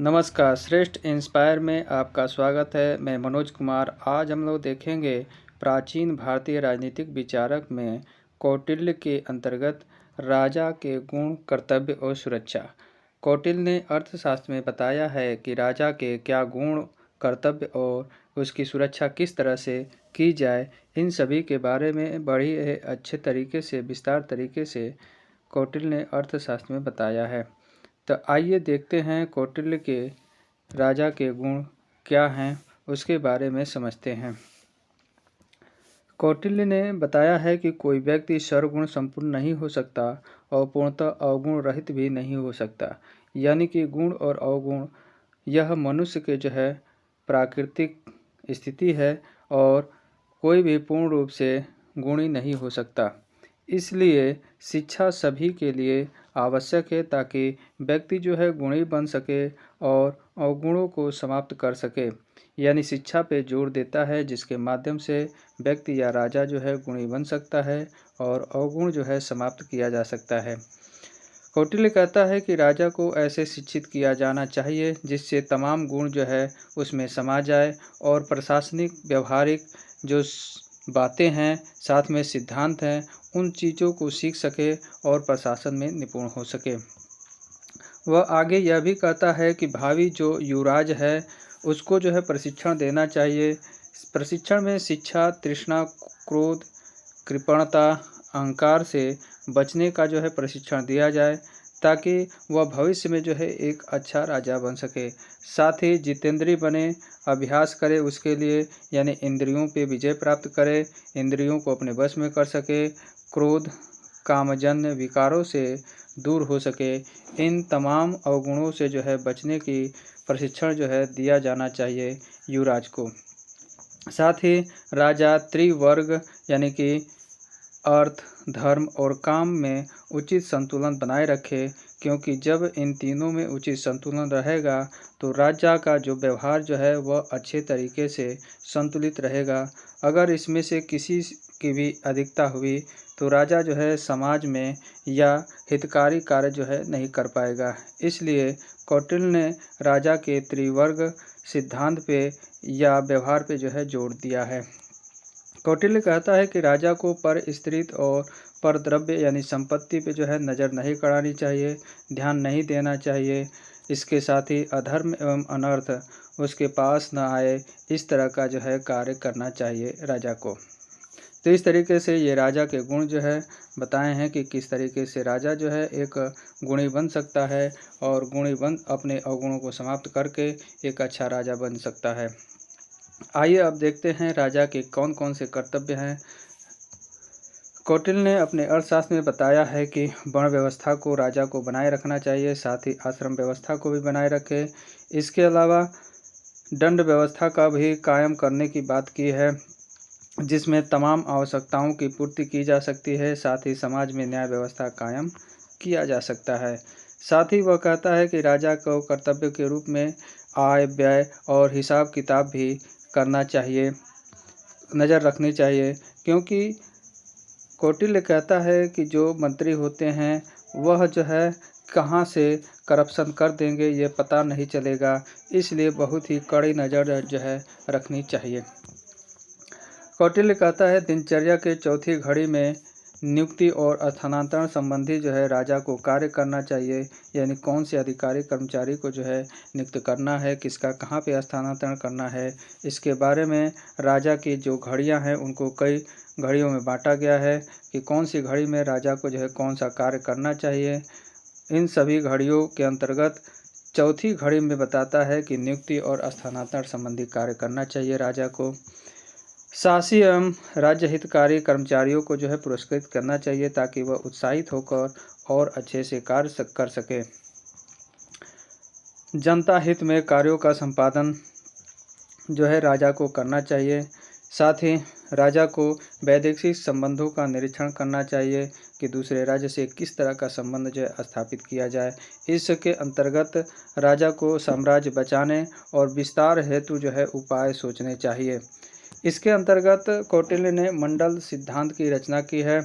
नमस्कार, श्रेष्ठ इंस्पायर में आपका स्वागत है। मैं मनोज कुमार। आज हम लोग देखेंगे प्राचीन भारतीय राजनीतिक विचारक में कौटिल्य के अंतर्गत राजा के गुण, कर्तव्य और सुरक्षा। कौटिल्य ने अर्थशास्त्र में बताया है कि राजा के क्या गुण, कर्तव्य और उसकी सुरक्षा किस तरह से की जाए। इन सभी के बारे में बड़ी अच्छे तरीके से, विस्तार तरीके से कौटिल्य ने अर्थशास्त्र में बताया है। तो आइए देखते हैं कौटिल्य के राजा के गुण क्या हैं, उसके बारे में समझते हैं। कौटिल्य ने बताया है कि कोई व्यक्ति सर्वगुण संपूर्ण नहीं हो सकता और पूर्णतः अवगुण रहित भी नहीं हो सकता। यानी कि गुण और अवगुण यह मनुष्य के प्राकृतिक स्थिति है और कोई भी पूर्ण रूप से गुणी नहीं हो सकता। इसलिए शिक्षा सभी के लिए आवश्यक है ताकि व्यक्ति गुणी बन सके और अवगुणों को समाप्त कर सके। यानी शिक्षा पे जोर देता है जिसके माध्यम से व्यक्ति या राजा गुणी बन सकता है और अवगुण समाप्त किया जा सकता है। कौटिल्य कहता है कि राजा को ऐसे शिक्षित किया जाना चाहिए जिससे तमाम गुण उसमें समा जाए और प्रशासनिक व्यवहारिक जो बातें हैं, साथ में सिद्धांत हैं, उन चीज़ों को सीख सके और प्रशासन में निपुण हो सके। वह आगे यह भी कहता है कि भावी जो युवराज है उसको प्रशिक्षण देना चाहिए। प्रशिक्षण में शिक्षा, तृष्णा, क्रोध, कृपणता, अहंकार से बचने का प्रशिक्षण दिया जाए ताकि वह भविष्य में एक अच्छा राजा बन सके। साथ ही जितेंद्रिय बने, अभ्यास करे उसके लिए, यानी इंद्रियों पे विजय प्राप्त करे, इंद्रियों को अपने वश में कर सके, क्रोध, कामजन्य विकारों से दूर हो सके। इन तमाम अवगुणों से बचने की प्रशिक्षण दिया जाना चाहिए युवराज को। साथ ही राजा त्रिवर्ग यानी कि अर्थ, धर्म और काम में उचित संतुलन बनाए रखे, क्योंकि जब इन तीनों में उचित संतुलन रहेगा तो राजा का जो व्यवहार वह अच्छे तरीके से संतुलित रहेगा। अगर इसमें से किसी की भी अधिकता हुई तो राजा समाज में या हितकारी कार्य नहीं कर पाएगा। इसलिए कौटिल्य ने राजा के त्रिवर्ग सिद्धांत पे या व्यवहार पे जोर दिया है। कौटिल्य कहता है कि राजा को पर स्त्रीत्व और पर द्रव्य यानी संपत्ति पे नज़र नहीं गड़ानी चाहिए, ध्यान नहीं देना चाहिए। इसके साथ ही अधर्म एवं अनर्थ उसके पास न आए, इस तरह का कार्य करना चाहिए राजा को। तो इस तरीके से ये राजा के गुण बताए हैं कि किस तरीके से राजा एक गुणी बन सकता है और गुणी बन अपने अवगुणों को समाप्त करके एक अच्छा राजा बन सकता है। आइए अब देखते हैं राजा के कौन कौन से कर्तव्य हैं। कौटिल्य ने अपने अर्थशास्त्र में बताया है कि वर्ण व्यवस्था को राजा को बनाए रखना चाहिए, साथ ही आश्रम व्यवस्था को भी बनाए रखे। इसके अलावा दंड व्यवस्था का भी कायम करने की बात की है, जिसमें तमाम आवश्यकताओं की पूर्ति की जा सकती है। साथ ही समाज में न्याय व्यवस्था कायम किया जा सकता है। साथ ही वह कहता है कि राजा को कर्तव्य के रूप में आय, व्यय और हिसाब किताब भी करना चाहिए, नज़र रखनी चाहिए, क्योंकि कौटिल्य कहता है कि जो मंत्री होते हैं वह कहाँ से करप्शन कर देंगे ये पता नहीं चलेगा। इसलिए बहुत ही कड़ी नज़र रखनी चाहिए। कौटिल्य कहता है दिनचर्या के चौथी घड़ी में नियुक्ति और स्थानांतरण संबंधी राजा को कार्य करना चाहिए। यानी कौन से अधिकारी कर्मचारी को नियुक्त करना है, किसका कहाँ पे स्थानांतरण करना है, इसके बारे में राजा की जो घड़ियां हैं उनको कई घड़ियों में बांटा गया है कि कौन सी घड़ी में राजा को कौन सा कार्य करना चाहिए। इन सभी घड़ियों के अंतर्गत चौथी घड़ी में बताता है कि नियुक्ति और स्थानांतरण संबंधी कार्य करना चाहिए राजा को। शासी एवं राज्य हितकारी कर्मचारियों को पुरस्कृत करना चाहिए ताकि वह उत्साहित होकर और अच्छे से कार्य कर सके। जनता हित में कार्यों का संपादन राजा को करना चाहिए। साथ ही राजा को वैदेशिक संबंधों का निरीक्षण करना चाहिए कि दूसरे राज्य से किस तरह का संबंध स्थापित किया जाए। इसके अंतर्गत राजा को साम्राज्य बचाने और विस्तार हेतु उपाय सोचने चाहिए। इसके अंतर्गत कौटिल्य ने मंडल सिद्धांत की रचना की है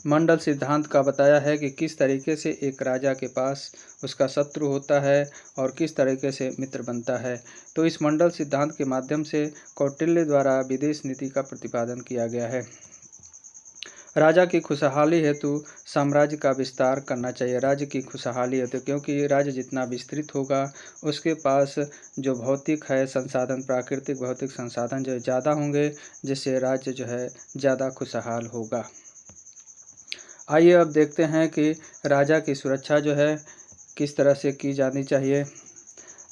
मंडल सिद्धांत का बताया है कि किस तरीके से एक राजा के पास उसका शत्रु होता है और किस तरीके से मित्र बनता है। तो इस मंडल सिद्धांत के माध्यम से कौटिल्य द्वारा विदेश नीति का प्रतिपादन किया गया है। राजा की खुशहाली हेतु साम्राज्य का विस्तार करना चाहिए। राज्य की खुशहाली हेतु, क्योंकि राज्य जितना विस्तृत होगा उसके पास जो भौतिक है संसाधन, प्राकृतिक भौतिक संसाधन जो ज़्यादा होंगे, जिससे राज्य जो है ज़्यादा खुशहाल होगा। आइए अब देखते हैं कि राजा की सुरक्षा जो है किस तरह से की जानी चाहिए।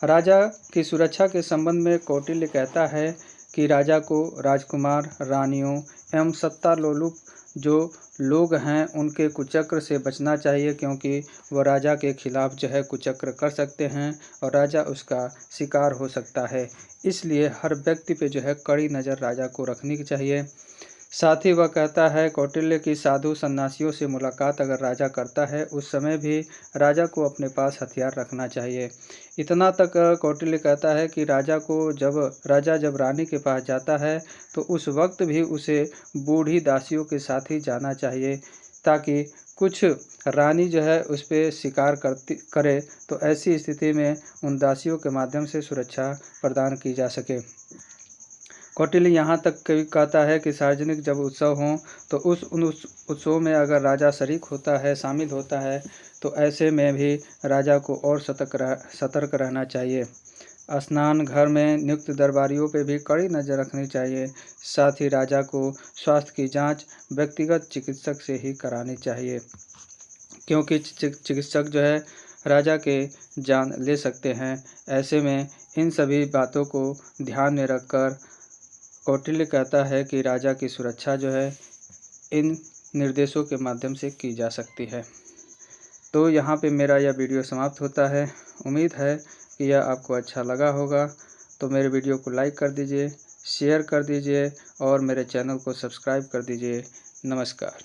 राजा की सुरक्षा के संबंध में कौटिल्य कहता है कि राजा को राजकुमार, रानियों एवं सत्तालोलुप जो लोग हैं उनके कुचक्र से बचना चाहिए, क्योंकि वह राजा के खिलाफ जो है कुचक्र कर सकते हैं और राजा उसका शिकार हो सकता है। इसलिए हर व्यक्ति पे जो है कड़ी नज़र राजा को रखनी चाहिए। साथ ही वह कहता है कौटिल्य की साधु सन्यासियों से मुलाकात अगर राजा करता है उस समय भी राजा को अपने पास हथियार रखना चाहिए। इतना तक कौटिल्य कहता है कि राजा जब रानी के पास जाता है तो उस वक्त भी उसे बूढ़ी दासियों के साथ ही जाना चाहिए, ताकि कुछ रानी जो है उस पर शिकार करे तो ऐसी स्थिति में उन दासियों के माध्यम से सुरक्षा प्रदान की जा सके। कौटिल्य यहाँ तक कहता है कि सार्वजनिक जब उत्सव हों तो उन उत्सवों में अगर राजा शरीक होता है, शामिल होता है, तो ऐसे में भी राजा को और सतर्क रहना चाहिए। स्नान घर में नियुक्त दरबारियों पे भी कड़ी नज़र रखनी चाहिए। साथ ही राजा को स्वास्थ्य की जांच व्यक्तिगत चिकित्सक से ही करानी चाहिए, क्योंकि चिकित्सक जो है राजा के जान ले सकते हैं। ऐसे में इन सभी बातों को ध्यान में रखकर कौटिल्य कहता है कि राजा की सुरक्षा जो है इन निर्देशों के माध्यम से की जा सकती है। तो यहाँ पे मेरा यह वीडियो समाप्त होता है। उम्मीद है कि यह आपको अच्छा लगा होगा। तो मेरे वीडियो को लाइक कर दीजिए, शेयर कर दीजिए और मेरे चैनल को सब्सक्राइब कर दीजिए। नमस्कार।